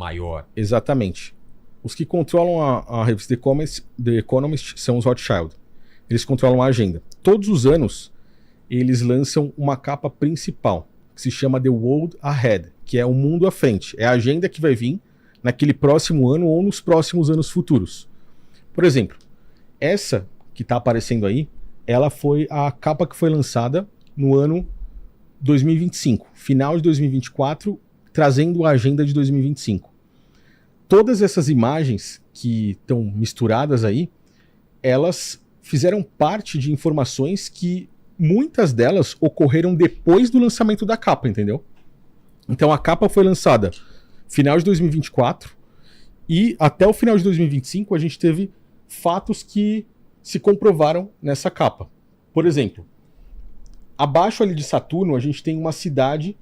maior. Exatamente. Os que controlam a revista The Economist são os Rothschild. Eles controlam a agenda. Todos os anos, eles lançam uma capa principal, que se chama The World Ahead, que é o mundo à frente. É a agenda que vai vir naquele próximo ano ou nos próximos anos futuros. Por exemplo, essa que está aparecendo aí, ela foi a capa que foi lançada no ano 2025, final de 2024, trazendo a agenda de 2025. Todas essas imagens que estão misturadas aí, elas fizeram parte de informações que muitas delas ocorreram depois do lançamento da capa, entendeu? Então a capa foi lançada final de 2024 e até o final de 2025 a gente teve fatos que se comprovaram nessa capa. Por exemplo, abaixo ali de Saturno a gente tem uma cidade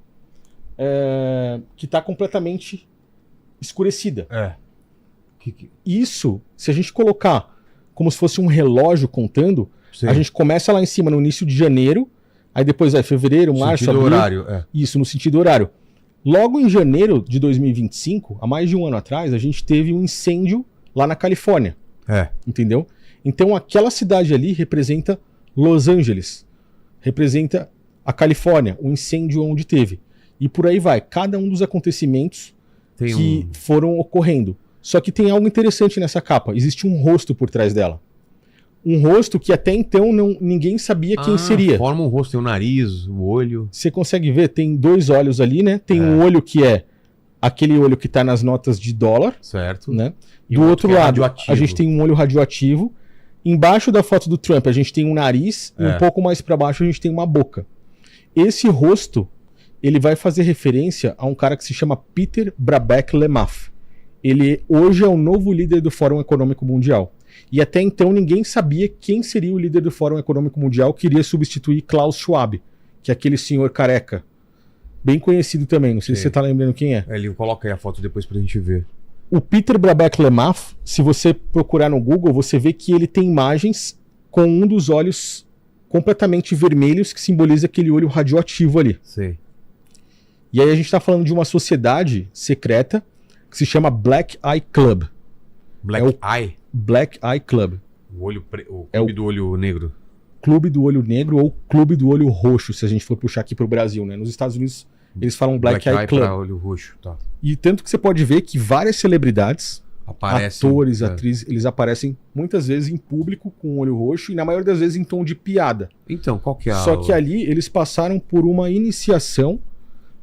que está completamente escurecida. Isso, se a gente colocar como se fosse um relógio contando, sim, a gente começa lá em cima no início de janeiro, aí depois é fevereiro, março, abril. Horário, Isso, no sentido horário. Logo em janeiro de 2025, há mais de um ano atrás, a gente teve um incêndio lá na Califórnia. Entendeu? Então aquela cidade ali representa Los Angeles, representa a Califórnia, o incêndio onde teve. E por aí vai, cada um dos acontecimentos que foram ocorrendo. Só que tem algo interessante nessa capa, existe um rosto por trás dela. Um rosto que até então ninguém sabia quem seria. Forma um rosto, tem o nariz, o olho. Você consegue ver, tem dois olhos ali, né? Tem um olho que é aquele olho que tá nas notas de dólar. Certo. Né? Do outro lado, a gente tem um olho radioativo. Embaixo da foto do Trump, a gente tem um nariz. E um pouco mais para baixo, a gente tem uma boca. Esse rosto, ele vai fazer referência a um cara que se chama Peter Brabeck-Letmathe. Ele hoje é o novo líder do Fórum Econômico Mundial. E até então ninguém sabia quem seria o líder do Fórum Econômico Mundial que iria substituir Klaus Schwab, que é aquele senhor careca. Bem conhecido também, não sei se você tá lembrando quem é. Ele coloca aí a foto depois pra gente ver. O Peter Brabeck-Letmathe, se você procurar no Google, você vê que ele tem imagens com um dos olhos completamente vermelhos que simboliza aquele olho radioativo ali. Sim. E aí a gente tá falando de uma sociedade secreta que se chama Black Eye Club. Black Eye Club. O clube do olho negro. Clube do olho negro ou clube do olho roxo, se a gente for puxar aqui pro Brasil, né? Nos Estados Unidos eles falam Black Eye Club. Olho roxo, tá. E tanto que você pode ver que várias celebridades, atores, atrizes, eles aparecem muitas vezes em público com o olho roxo e na maioria das vezes em tom de piada. Então, qual que é Só que ali eles passaram por uma iniciação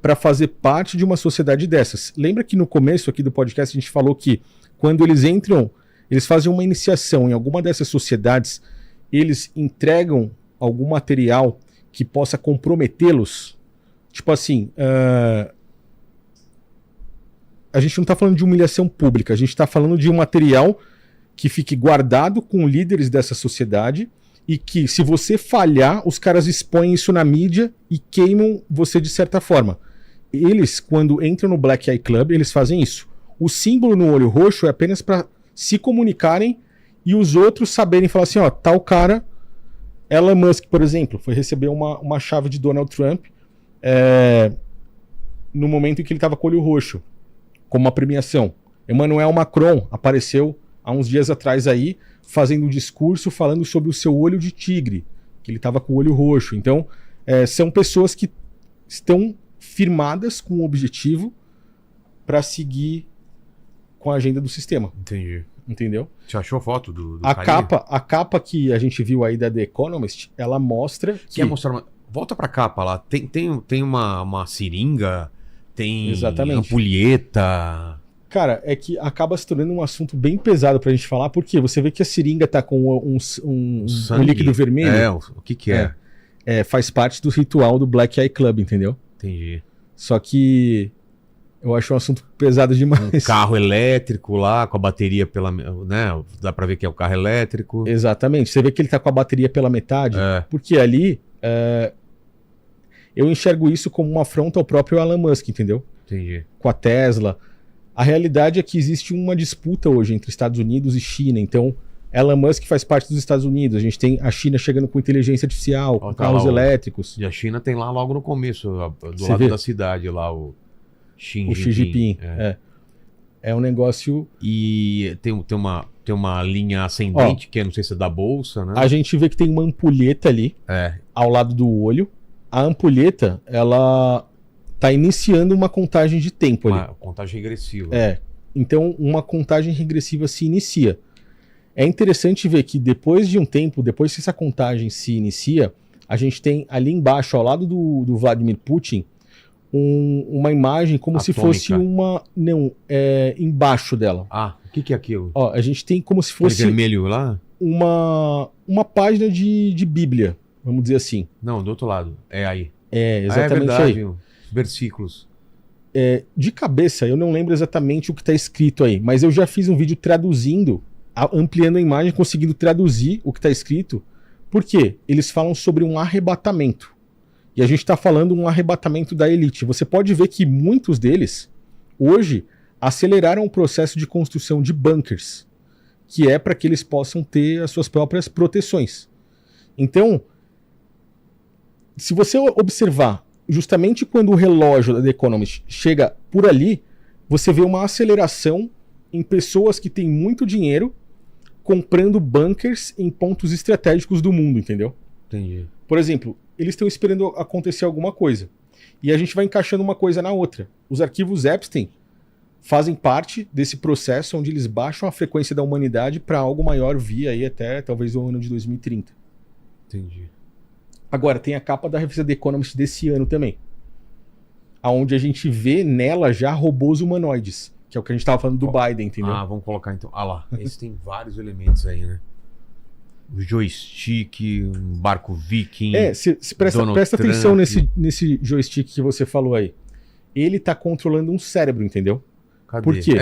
para fazer parte de uma sociedade dessas. Lembra que no começo aqui do podcast a gente falou que quando eles entram, eles fazem uma iniciação em alguma dessas sociedades, eles entregam algum material que possa comprometê-los. Tipo assim, a gente não está falando de humilhação pública, a gente está falando de um material que fique guardado com líderes dessa sociedade e que, se você falhar, os caras expõem isso na mídia e queimam você de certa forma. Eles, quando entram no Black Eye Club, eles fazem isso. O símbolo no olho roxo é apenas para se comunicarem e os outros saberem falar assim, ó, tal cara, Elon Musk, por exemplo, foi receber uma chave de Donald Trump no momento em que ele estava com o olho roxo, como uma premiação. Emmanuel Macron apareceu há uns dias atrás aí, fazendo um discurso falando sobre o seu olho de tigre, que ele estava com o olho roxo. Então, são pessoas que estão firmadas com o objetivo para seguir com a agenda do sistema. Entendi. Entendeu? Você achou a foto do a capa que a gente viu aí da The Economist, ela mostra que... Quer mostrar uma... Volta pra capa lá. Tem uma seringa, tem ampulheta... Cara, é que acaba se tornando um assunto bem pesado pra gente falar, porque você vê que a seringa tá com um líquido vermelho. O que é? Faz parte do ritual do Black Eye Club, entendeu? Entendi. Só que eu acho um assunto pesado demais. Um carro elétrico lá, com a bateria pela... né? Dá pra ver que é o carro elétrico. Exatamente. Você vê que ele tá com a bateria pela metade, porque ali eu enxergo isso como uma afronta ao próprio Elon Musk, entendeu? Entendi. Com a Tesla. A realidade é que existe uma disputa hoje entre Estados Unidos e China. Então, Elon Musk faz parte dos Estados Unidos. A gente tem a China chegando com inteligência artificial, com carros elétricos. E a China tem lá logo no começo, do lado da cidade, lá o Xi Jinping. É um negócio... E tem uma linha ascendente, que não sei se é da bolsa, né? A gente vê que tem uma ampulheta ali, ao lado do olho. A ampulheta, ela tá iniciando uma contagem de tempo ali. Uma contagem regressiva. Então uma contagem regressiva se inicia. É interessante ver que depois de um tempo, depois que essa contagem se inicia, a gente tem ali embaixo, ao lado do Vladimir Putin, uma imagem como se fosse uma... Não, embaixo dela. O que é aquilo? A gente tem como se fosse... Aquele vermelho lá? Uma página de Bíblia, vamos dizer assim. Não, do outro lado. É aí. Exatamente verdade, aí. Versículos. De cabeça, eu não lembro exatamente o que está escrito aí, mas eu já fiz um vídeo traduzindo, ampliando a imagem, conseguindo traduzir o que está escrito. Por quê? Eles falam sobre um arrebatamento. E a gente está falando um arrebatamento da elite. Você pode ver que muitos deles, hoje, aceleraram o processo de construção de bunkers, que é para que eles possam ter as suas próprias proteções. Então, se você observar, justamente quando o relógio da The Economist chega por ali, você vê uma aceleração em pessoas que têm muito dinheiro comprando bunkers em pontos estratégicos do mundo, entendeu? Entendi. Por exemplo, eles estão esperando acontecer alguma coisa. E a gente vai encaixando uma coisa na outra. Os arquivos Epstein fazem parte desse processo onde eles baixam a frequência da humanidade para algo maior via aí até talvez o ano de 2030. Entendi. Agora, tem a capa da revista The Economist desse ano também. Onde a gente vê nela já robôs humanoides. Que é o que a gente estava falando do Biden, entendeu? Vamos colocar então. Lá. Esse tem vários elementos aí, né? O joystick, um barco viking. Presta atenção nesse joystick que você falou aí. Ele tá controlando um cérebro, entendeu? Cadê? Por quê?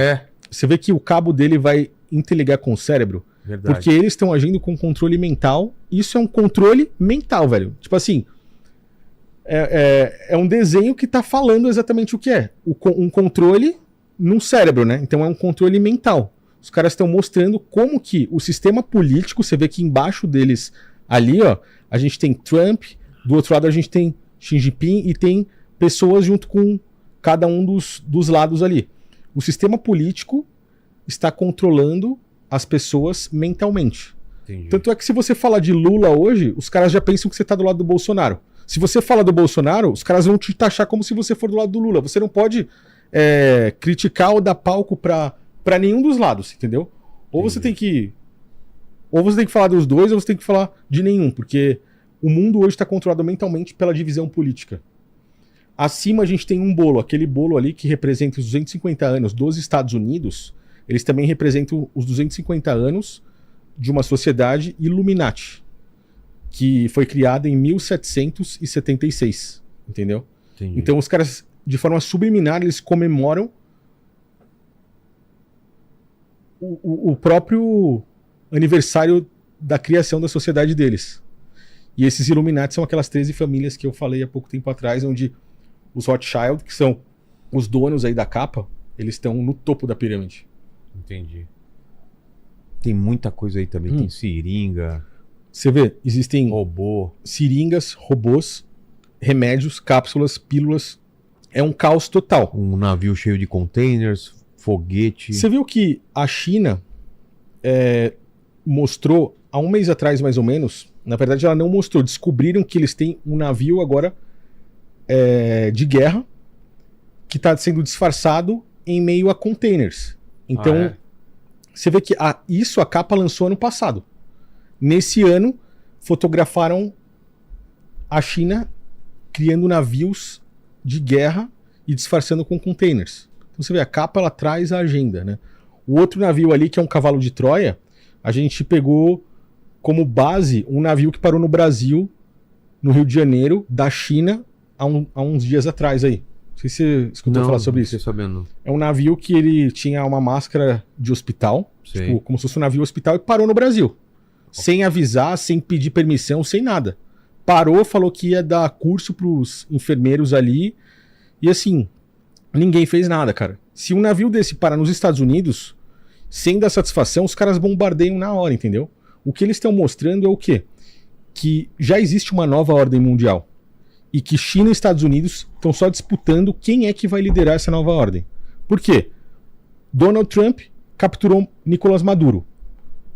Você vê que o cabo dele vai interligar com o cérebro. Verdade. Porque eles estão agindo com controle mental. Isso é um controle mental, velho. Tipo assim, é um desenho que tá falando exatamente o que é. Um controle num cérebro, né? Então é um controle mental. Os caras estão mostrando como que o sistema político, você vê que embaixo deles, ali, a gente tem Trump, do outro lado a gente tem Xi Jinping e tem pessoas junto com cada um dos lados ali. O sistema político está controlando as pessoas mentalmente. Entendi. Tanto é que se você falar de Lula hoje, os caras já pensam que você está do lado do Bolsonaro. Se você fala do Bolsonaro, os caras vão te taxar como se você for do lado do Lula. Você não pode criticar ou dar palco para nenhum dos lados, entendeu? Ou você tem que falar dos dois, ou você tem que falar de nenhum, porque o mundo hoje está controlado mentalmente pela divisão política. Acima a gente tem um bolo, aquele bolo ali que representa os 250 anos dos Estados Unidos, eles também representam os 250 anos de uma sociedade Illuminati, que foi criada em 1776, entendeu? Entendi. Então os caras, de forma subliminar, eles comemoram o próprio aniversário da criação da sociedade deles. E esses Illuminati são aquelas 13 famílias que eu falei há pouco tempo atrás, onde os Rothschild, que são os donos aí da capa, eles estão no topo da pirâmide. Entendi. Tem muita coisa aí também. Tem seringa. Você vê, existem seringas, robôs, remédios, cápsulas, pílulas. É um caos total. Um navio cheio de containers, foguete. Você viu que a China mostrou, há um mês atrás mais ou menos, na verdade ela não mostrou, descobriram que eles têm um navio agora de guerra que está sendo disfarçado em meio a containers. Então, você vê que isso a capa lançou ano passado. Nesse ano, fotografaram a China criando navios de guerra e disfarçando com containers. Então você vê, a capa ela traz a agenda, né? O outro navio ali, que é um cavalo de Troia, a gente pegou como base um navio que parou no Brasil, no Rio de Janeiro, da China, há uns dias atrás aí. Não sei se você escutou falar sobre isso. Não sei sabendo. É um navio que ele tinha uma máscara de hospital, tipo, como se fosse um navio hospital, e parou no Brasil. Sem avisar, sem pedir permissão, sem nada. Parou, falou que ia dar curso pros enfermeiros ali, e assim, ninguém fez nada, cara. Se um navio desse parar nos Estados Unidos, sem dar satisfação, os caras bombardeiam na hora, entendeu? O que eles estão mostrando é o quê? Que já existe uma nova ordem mundial. E que China e Estados Unidos estão só disputando quem é que vai liderar essa nova ordem. Por quê? Donald Trump capturou Nicolás Maduro.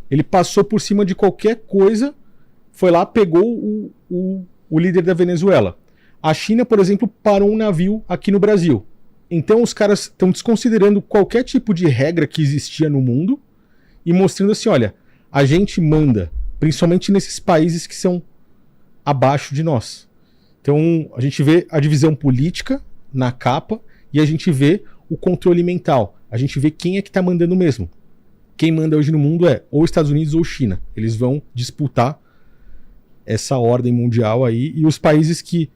Ele passou por cima de qualquer coisa, foi lá, pegou o líder da Venezuela. A China, por exemplo, parou um navio aqui no Brasil. Então os caras estão desconsiderando qualquer tipo de regra que existia no mundo e mostrando assim, olha, a gente manda, principalmente nesses países que são abaixo de nós. Então a gente vê a divisão política na capa e a gente vê o controle mental. A gente vê quem é que está mandando mesmo. Quem manda hoje no mundo é ou Estados Unidos ou China. Eles vão disputar essa ordem mundial aí, e os países que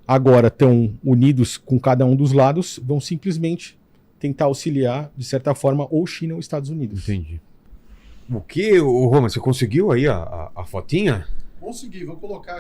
agora estão unidos com cada um dos lados vão simplesmente tentar auxiliar, de certa forma, ou China ou Estados Unidos. Entendi. O que, Roma, você conseguiu aí a fotinha? Consegui, vou colocar aqui.